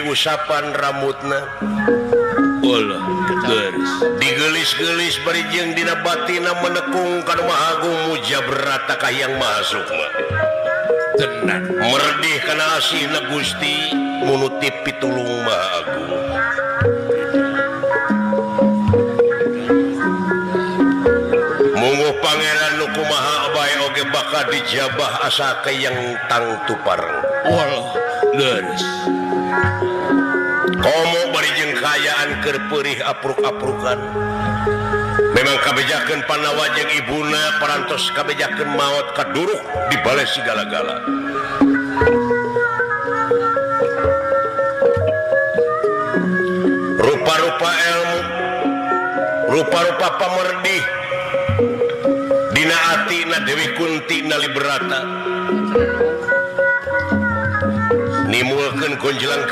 usapan rambutna digelis-gelis barijeng dina batina menekung kana Maha Agung mujabrata ka yang masuk mah tenan merdeh kana asihna Gusti munutip pitulung Maha Agung mungguh pangeran nu kumaha bae oge bakal dijabah asa ka yang tang tupareng walah leres komo barijeng kayaan keur peurih apruk-aprukan memang kabejakeun panawajeng ibuna parantos kabejakeun maot kaduruk di bale sigala-gala rupa-rupa ilmu rupa-rupa pamerdih dina atina Dewi Kunti Nalibrata nimulkeun konjelang